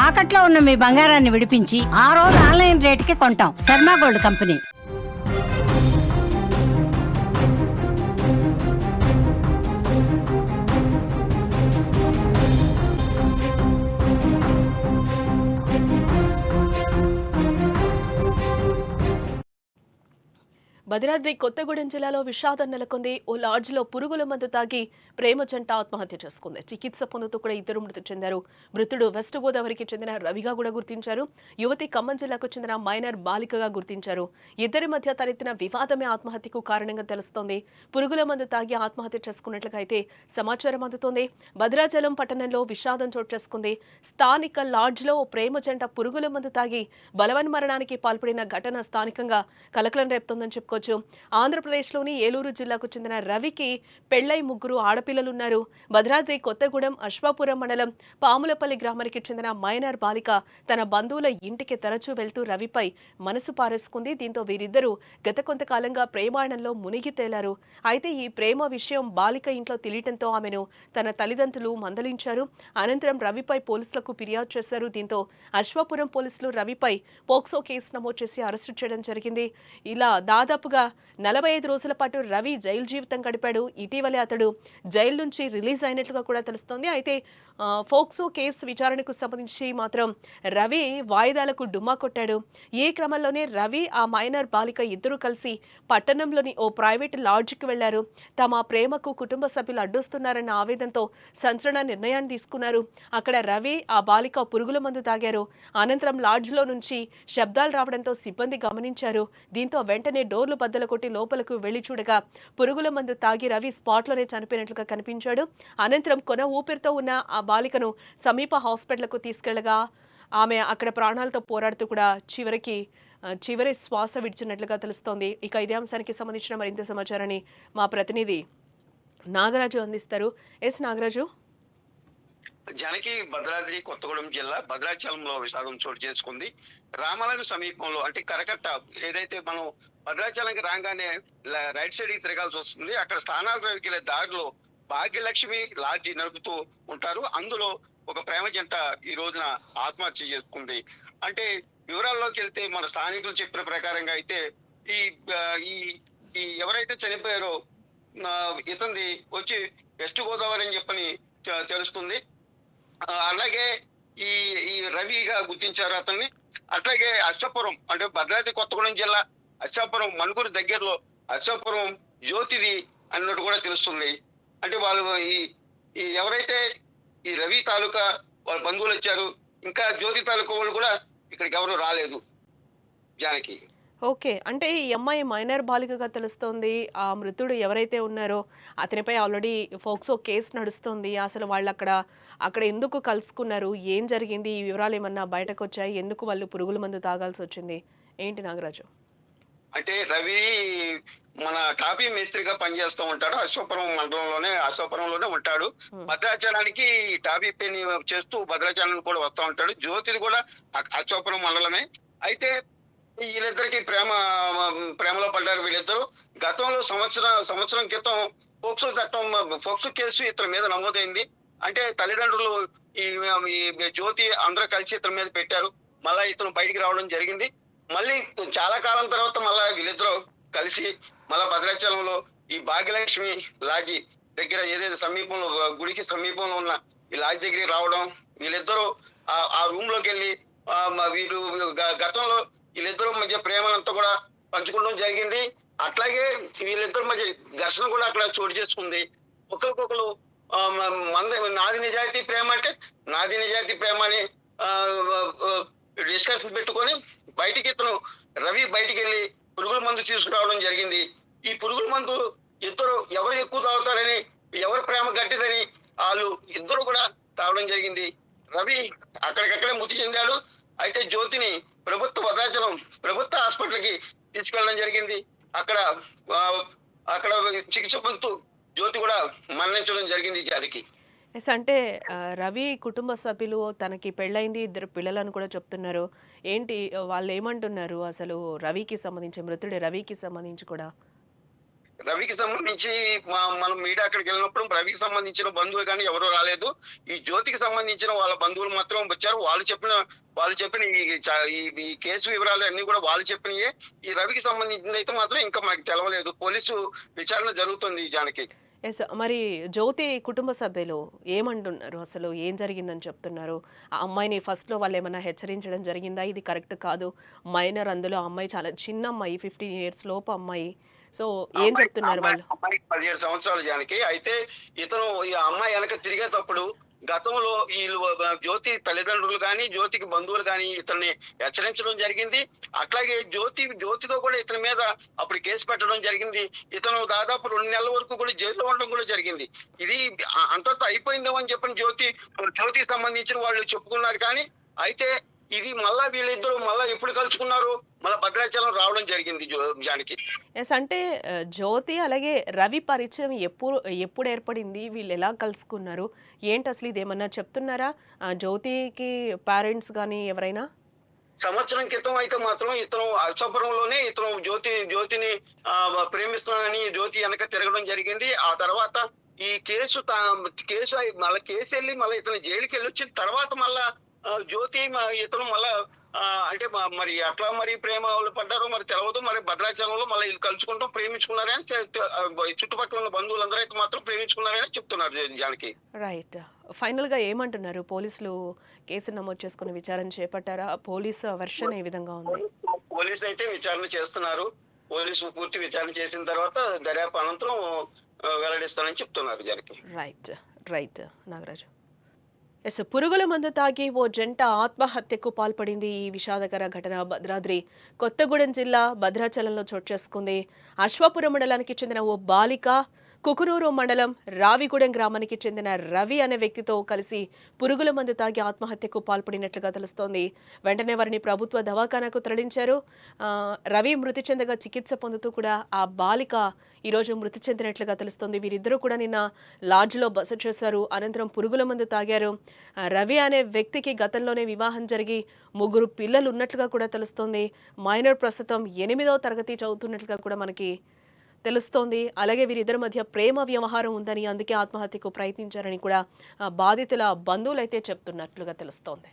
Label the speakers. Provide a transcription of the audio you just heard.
Speaker 1: తాకట్లో ఉన్న మీ బంగారాన్ని విడిపించి ఆ రోజు ఆన్లైన్ రేటుకి కొంటాం. Sharma gold company.
Speaker 2: భద్రాద్రి కొత్తగూడెం జిల్లాలో విషాదం నెలకొంది. ఓ లాడ్జ్లో పురుగుల మందు తాగి ప్రేమ జంట ఆత్మహత్య చేసుకుంది. చికిత్స పొందుతూ కూడా ఇద్దరు మృతి చెందారు. మృతుడు వెస్ట్ గోదావరికి చెందిన రవిగా కూడా గుర్తించారు. యువతి ఖమ్మం జిల్లాకు చెందిన మైనర్ బాలికగా గుర్తించారు. ఇద్దరి మధ్య తలెత్తిన వివాదమే ఆత్మహత్యకు కారణంగా తెలుస్తోంది. పురుగుల మందు తాగి ఆత్మహత్య చేసుకున్నట్లుగా అయితే సమాచారం అందుతోంది. భద్రాచలం పట్టణంలో విషాదం చోటు చేసుకుంది. స్థానిక లాడ్జ్లో ఓ ప్రేమ జంట పురుగుల మందు తాగి బలవన్మరణానికి పాల్పడిన ఘటన స్థానికంగా కలకలం రేపుతోందని చెప్పుకోవచ్చు. ఆంధ్రప్రదేశ్లోని ఏలూరు జిల్లాకు చెందిన రవికి పెళ్లై 3 ఆడపిల్లలున్నారు. భద్రాద్రి కొత్తగూడెం అశ్వాపురం మండలం పాములపల్లి గ్రామానికి చెందిన మైనర్ బాలిక తన బంధువుల ఇంటికి తరచూ వెళ్తూ రవిపై మనసు పారేసుకుంది. దీంతో వీరిద్దరూ గత కొంతకాలంగా ప్రేమాయణంలో మునిగి తేలారు. అయితే ఈ ప్రేమ విషయం బాలిక ఇంట్లో తెలియటంతో ఆమెను తన తల్లిదండ్రులు మందలించారు. అనంతరం రవిపై పోలీసులకు ఫిర్యాదు చేశారు. దీంతో అశ్వాపురం పోలీసులు రవిపై పోక్సో కేసు నమోదు చేసి అరెస్టు చేయడం జరిగింది. ఇలా దాదాపుగా 45 రోజుల పాటు రవి జైలు జీవితం గడిపాడు. ఇటీవలే అతడు జైలు నుంచి రిలీజ్ అయినట్లుగా కూడా తెలుస్తోంది. అయితే ఫోక్సో కేసు విచారణకు సంబంధించి మాత్రం రవి వాయిదాలకు డుమ్మా కొట్టాడు. ఈ క్రమంలోనే రవి ఆ మైనర్ బాలిక ఇద్దరూ కలిసి పట్టణంలోని ఓ ప్రైవేట్ లాడ్జికి వెళ్లారు. తమ ప్రేమకు కుటుంబ సభ్యులు అడ్డొస్తున్నారన్న ఆవేదనతో సంచలన నిర్ణయాన్ని తీసుకున్నారు. అక్కడ రవి ఆ బాలిక పురుగుల మందు తాగారు. అనంతరం లాడ్జ్లో నుంచి శబ్దాలు రావడంతో సిబ్బంది గమనించారు. దీంతో వెంటనే డోర్లు బద్దలు కొట్టి లోపలకు వెళ్లి చూడగా పురుగుల మందు తాగి రవి స్పాట్లోనే చనిపోయినట్లుగా కనిపించాడు. అనంతరం కొన ఊపిరితో ఉన్న ఆ బాలికను సమీప హాస్పిటల్కు తీసుకెళ్లగా ఆమె అక్కడ ప్రాణాలతో పోరాడుతూ కూడా చివరి శ్వాస విడిచినట్లుగా తెలుస్తోంది. ఇక ఇదే అంశానికి సంబంధించిన మరింత సమాచారాన్ని మా ప్రతినిధి నాగరాజు అందిస్తారు. ఎస్ నాగరాజు.
Speaker 3: జానకి, భద్రాద్రి కొత్తగూడెం జిల్లా భద్రాచలంలో విషాదం చోటు చేసుకుంది. రామనగర్ సమీపంలో అంటే కరకట్ట ఏదైతే మనం భద్రాచలంకి రాగానే రైట్ సైడ్ కి తిరగాల్సి వస్తుంది. అక్కడ స్థానాలకు వెళ్ళే దారిలో భాగ్యలక్ష్మి లాడ్జి నడుపుతూ ఉంటారు. అందులో ఒక ప్రేమ జంట ఈ రోజున ఆత్మహత్య చేసుకుంది. అంటే వివరాల్లోకి వెళ్తే మన స్థానికులు చెప్పిన ప్రకారంగా అయితే ఈ ఈ ఎవరైతే చనిపోయారో ఇతంది వచ్చి వెస్ట్ గోదావరి అని చెప్పని తెలుస్తుంది. అలాగే ఈ ఈ రవిగా గుర్తించారు అతన్ని. అట్లాగే అశ్వాపురం అంటే భద్రాద్రి కొత్తగూడెం జిల్లా అశ్వాపురం మణుగూరు దగ్గరలో అశ్వాపురం జ్యోతిది అన్నట్టు కూడా తెలుస్తుంది. అంటే వాళ్ళు ఈ ఎవరైతే ఈ రవి తాలూకా వాళ్ళ బంధువులు వచ్చారు, ఇంకా జ్యోతి తాలూకా వాళ్ళు కూడా ఇక్కడికి ఎవరు రాలేదు. జానకి,
Speaker 2: ఓకే. అంటే ఈ అమ్మాయి మైనర్ బాలికగా తెలుస్తోంది. ఆ మృతుడు ఎవరైతే ఉన్నారో అతనిపై ఆల్రెడీ ఫోక్సో కేసు నడుస్తుంది. అసలు వాళ్ళు అక్కడ ఎందుకు కలుసుకున్నారు, ఏం జరిగింది, ఈ వివరాలు ఏమన్నా బయటకు వచ్చాయి, ఎందుకు వాళ్ళు పురుగుల మందు తాగాల్సి వచ్చింది, ఏంటి నాగరాజు?
Speaker 3: అంటే రవి మన టాపీ మేస్త్రిగా పనిచేస్తూ ఉంటాడు. అశ్వాపురంలోనే ఉంటాడు. భద్రాచలానికి టాపీ పని చేస్తూ భద్రాచలానికి కూడా వస్తూ ఉంటాడు. జ్యోతిది కూడా అశ్వాపురం మండలమే. అయితే వీళ్ళిద్దరికి ప్రేమలో పడ్డారు వీళ్ళిద్దరు. గతంలో సంవత్సరం క్రితం పోక్సో కేసు ఇతని మీద నమోదైంది. అంటే తల్లిదండ్రులు ఈ జ్యోతి అందరూ కలిసి ఇతని మీద పెట్టారు. మళ్ళా ఇతను బయటికి రావడం జరిగింది. మళ్ళీ చాలా కాలం తర్వాత మళ్ళా వీళ్ళిద్దరూ కలిసి మళ్ళా భద్రాచలంలో ఈ భాగ్యలక్ష్మి లాడ్జి దగ్గర ఏదైతే సమీపంలో గుడికి సమీపంలో ఉన్న ఈ లాడ్జి దగ్గరికి రావడం, వీళ్ళిద్దరూ ఆ రూమ్ లోకి వెళ్ళి వీళ్ళు గతంలో వీళ్ళిద్దరూ మధ్య ప్రేమనంతా కూడా పంచుకోవడం జరిగింది. అట్లాగే వీళ్ళిద్దరి మధ్య ఘర్షణ కూడా అక్కడ చోటు చేసుకుంది. ఒకరికొకరు నాది నిజాయితీ ప్రేమ అని డిస్కషన్ పెట్టుకొని బయటికి ఇతను రవి బయటికి వెళ్ళి పురుగుల మందు తీసుకురావడం జరిగింది. ఈ పురుగుల మందు ఎవరు ఎక్కువ తాగుతారని, ఎవరు ప్రేమ గట్టిదని వాళ్ళు ఇద్దరు కూడా తాగడం జరిగింది. రవి అక్కడికక్కడే మృతి చెందాడు. అయితే జ్యోతిని భద్రాచలం ప్రభుత్వ హాస్పిటల్కి తీసుకెళ్ళడం జరిగింది. అక్కడ చికిత్స పొందుతూ జ్యోతి కూడా మరణించడం జరిగింది. జారికి,
Speaker 2: ఎస్. అంటే రవి కుటుంబ సభ్యులు తనకి పెళ్ళైంది, 2 పిల్లలని కూడా చెప్తున్నారు. ఏంటి వాళ్ళు ఏమంటున్నారు అసలు మృతుడి రవికి సంబంధించి కూడా?
Speaker 3: రవికి సంబంధించి మనం మీడియా అక్కడికి వెళ్ళినప్పుడు రవికి సంబంధించిన బంధువులు కానీ ఎవరు రాలేదు. ఈ జ్యోతికి సంబంధించిన వాళ్ళ బంధువులు మాత్రం వచ్చారు. వాళ్ళు చెప్పిన ఈ కేసు వివరాలు అన్ని కూడా వాళ్ళు చెప్పినయే. ఈ రవికి సంబంధించింది అయితే మాత్రం ఇంకా మనకు తెలవలేదు. పోలీసు విచారణ జరుగుతుంది జానకి.
Speaker 2: ఎస్. మరి జ్యోతి కుటుంబ సభ్యులు ఏమంటున్నారు? అసలు ఏం జరిగిందని చెప్తున్నారు? ఆ అమ్మాయిని ఫస్ట్‌లో వాళ్ళేమన్నా హెచ్చరించడం జరిగిందా? ఇది కరెక్ట్ కాదు. మైనర్, అందులో ఆ అమ్మాయి చాలా చిన్న అమ్మాయి, 15 ఇయర్స్ లోపు అమ్మాయి. సో ఏం చెప్తున్నారు వాళ్ళు?
Speaker 3: అమ్మాయికి 17 సంవత్సరాలు జానకి. అయితే ఈ అమ్మాయి వెనక తిరిగేటప్పుడు గతంలో జ్యోతి తల్లిదండ్రులు గాని, జ్యోతికి బంధువులు గాని ఇతన్ని హెచ్చరించడం జరిగింది. అట్లాగే జ్యోతితో కూడా ఇతని మీద అప్పుడు కేసు పెట్టడం జరిగింది. ఇతను దాదాపు 2 నెలల వరకు కూడా జైల్లో ఉండడం కూడా జరిగింది. ఇది అంతటితో అయిపోయిందేమో అని చెప్పని జ్యోతికి సంబంధించిన వాళ్ళు చెప్పుకున్నారు. కానీ అయితే ఇది మళ్ళా వీళ్ళిద్దరూ మళ్ళా ఎప్పుడు కలుసుకున్నారు, మళ్ళా భద్రాచలం రావడం జరిగింది జానకి.
Speaker 2: ఎస్. అంటే జ్యోతి అలాగే రవి పరిచయం ఎప్పుడు ఏర్పడింది? వీళ్ళు ఎలా కలుసుకున్నారు? ఏంటి అసలు ఇదేమన్నా చెప్తున్నారా? జ్యోతికి పేరెంట్స్ గానీ ఎవరైనా?
Speaker 3: సంవత్సరం క్రితం అయితే మాత్రం ఇతను అల్సాపురంలోనే జ్యోతిని ప్రేమిస్తున్నానని జ్యోతి వెనక తిరగడం జరిగింది. ఆ తర్వాత ఈ కేసు మళ్ళీ కేసు వెళ్ళి మళ్ళీ ఇతను జైలుకి వెళ్ళి వచ్చిన తర్వాత మళ్ళా జ్యోతి ఇతను మళ్ళా అంటే మరి అట్లా మరి ప్రేమ పడ్డారో మరి తెలవదు. మరి భద్రాచలంలో మళ్ళీ వీళ్ళు కలుసుకుంటాం ప్రేమించుకున్నారని చుట్టుపక్కల ఉన్న బంధువులందరూ అయితే మాత్రం ప్రేమించుకున్నారని చెప్తున్నారు జానకి.
Speaker 2: రైట్. ఫైనల్‌గా ఏమంటున్నారు? పోలీసులు కేసు నమోదు చేసుకుని విచారణ చేపట్టారా? పోలీసు వెర్షన్ ఏ విధంగా ఉంది?
Speaker 3: పోలీసులు అయితే విచారణ చేస్తున్నారు. పోలీసు పూర్తి విచారణ చేసిన తర్వాత దర్యాప్తు అనంతరం వెల్లడిస్తానని చెప్తున్నారు Janaki.
Speaker 2: Right. Right. Nagaraju. Yes. పురుగుల మందు తాగి ఓ జంట ఆత్మహత్యకు పాల్పడింది. ఈ విషాదకర ఘటన భద్రాద్రి కొత్తగూడెం జిల్లా భద్రాచలంలో చోటు చేసుకుంది. అశ్వాపురం మండలానికి చెందిన ఓ బాలిక కుకునూరు మండలం రావిగూడెం గ్రామానికి చెందిన రవి అనే వ్యక్తితో కలిసి పురుగుల మందు తాగి ఆత్మహత్యకు పాల్పడినట్లుగా తెలుస్తోంది. వెంటనే వారిని ప్రభుత్వ దవాఖానాకు తరలించారు. రవి మృతి చెందగా చికిత్స పొందుతూ కూడా ఆ బాలిక ఈరోజు మృతి చెందినట్లుగా తెలుస్తోంది. వీరిద్దరూ కూడా నిన్న లాడ్జ్లో బస చేశారు. అనంతరం పురుగుల మందు తాగారు. రవి అనే వ్యక్తికి గతంలోనే వివాహం జరిగి 3 పిల్లలు ఉన్నట్లుగా కూడా తెలుస్తోంది. మైనర్ ప్రస్తుతం 8వ తరగతి చదువుతున్నట్లుగా కూడా మనకి తెలుస్తోంది. అలాగే వీరిద్దరి మధ్య ప్రేమ వ్యవహారం ఉందని, అందుకే ఆత్మహత్యకు ప్రయత్నించారని కూడా బాధితుల బంధువులైతే చెప్తున్నట్లుగా తెలుస్తోంది.